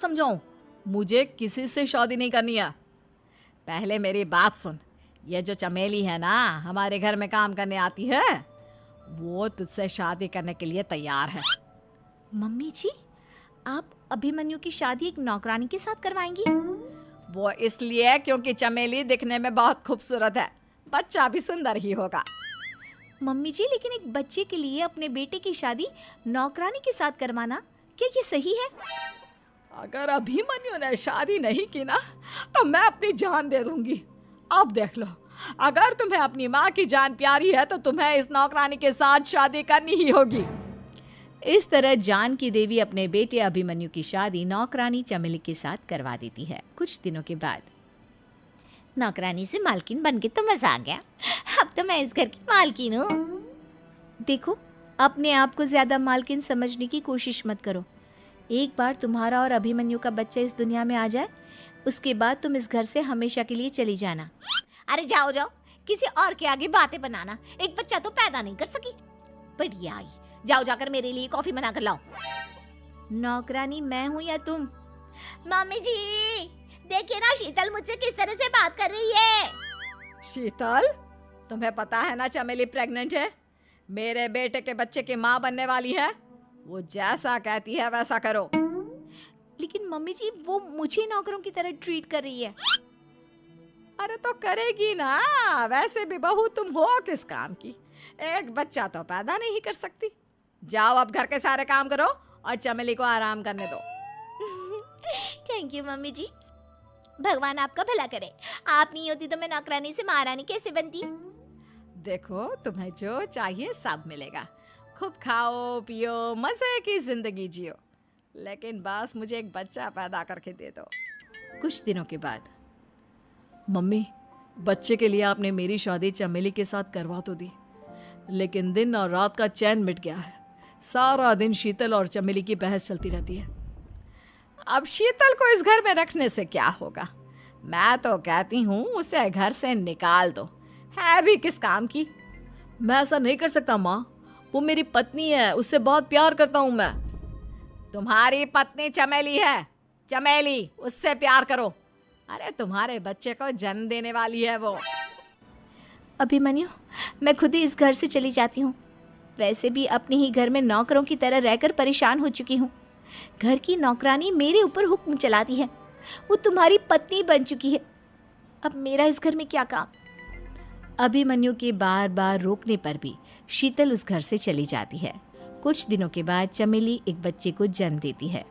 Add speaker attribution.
Speaker 1: समझाऊं? मुझे किसी से शादी नहीं करनी है। पहले मेरी बात सुन। ये जो चमेली है ना, हमारे घर में काम करने आती है, वो तुझसे शादी करने के लिए तैयार है।
Speaker 2: मम्मी जी, आप अभिमन्यु की शादी एक नौकरानी के साथ करवाएंगी?
Speaker 1: वो इसलिए क्योंकि चमेली दिखने में बहुत खूबसूरत है, बच्चा भी सुंदर ही होगा।
Speaker 2: मम्मी जी, लेकिन एक बच्चे के लिए अपने बेटे की शादी नौकरानी के साथ करवाना, क्या ये सही है?
Speaker 1: अगर अभिमन्यु ने शादी नहीं की ना, तो मैं अपनी जान दे दूंगी। अब देख लो, अगर तुम्हें अपनी माँ की जान प्यारी है तो तुम्हें इस नौकरानी के साथ शादी करनी ही होगी।
Speaker 2: इस तरह जानकी देवी अपने बेटे अभिमन्यु की शादी नौकरानी चमेली के साथ करवा देती है। कुछ दिनों के बाद नौकरानी से मालकिन बन के तो मजा आ गया। अब तो मैं इस घर की मालकिन हूँ। देखो, अपने आप को ज्यादा मालकिन समझने की कोशिश मत करो। एक बार तुम्हारा और अभिमन्यु का बच्चा इस दुनिया में आ जाए, उसके बाद तुम इस घर से हमेशा के लिए चली जाना। अरे जाओ जाओ, किसी और के आगे बातें बनाना। एक बच्चा तो पैदा नहीं कर सकी, बढ़िया आई। जाओ जाकर मेरे लिए कॉफी बना कर लाओ। नौकरानी मैं हूँ या तुम? मम्मी जी, देखिए ना शीतल मुझसे किस तरह से बात कर रही है।
Speaker 1: शीतल, तुम्हें पता है ना चमेली प्रेग्नेंट है, मेरे बेटे के बच्चे की माँ बनने वाली है। वो जैसा कहती है वैसा करो।
Speaker 2: लेकिन मम्मी जी, वो मुझे नौकरों की तरह ट्रीट कर रही है।
Speaker 1: अरे तो करेगी ना, वैसे भी बहू तुम हो किस काम की, एक बच्चा तो पैदा नहीं कर सकती। जाओ अब घर के सारे काम करो और चमेली को आराम करने दो।
Speaker 2: थैंक यू मम्मी जी, भगवान आपका भला करे। आप नहीं होती तो मैं नौकरानी से महारानी कैसे बनती?
Speaker 1: देखो, तुम्हें जो चाहिए सब मिलेगा। खूब खाओ पियो, मजे की जिंदगी जियो, लेकिन बस मुझे एक बच्चा पैदा करके दे दो। कुछ दिनों के बाद, मम्मी, बच्चे के लिए आपने मेरी शादी चमेली के साथ करवा तो दी, लेकिन दिन और रात का चैन मिट गया है। सारा दिन शीतल और चमेली की बहस चलती रहती है। अब शीतल को इस घर में रखने से क्या होगा? मैं तो कहती हूँ उसे घर से निकाल दो, है भी किस काम की। मैं ऐसा नहीं कर सकता माँ, वो मेरी पत्नी है, उससे बहुत प्यार करता हूँ मैं। तुम्हारी पत्नी चमेली है, चमेली, उससे प्यार करो। अरे तुम्हारे बच्चे को जन्म देने वाली है वो।
Speaker 2: अभिमन्यु, मैं खुद ही इस घर से चली जाती हूँ। वैसे भी अपने ही घर में नौकरों की तरह रहकर परेशान हो चुकी हूँ। घर की नौकरानी मेरे ऊपर हुक्म चलाती है, वो तुम्हारी पत्नी बन चुकी है। अब मेरा इस घर में क्या काम? अभिमन्यु के बार बार रोकने पर भी शीतल उस घर से चली जाती है। कुछ दिनों के बाद चमेली एक बच्चे को जन्म देती है।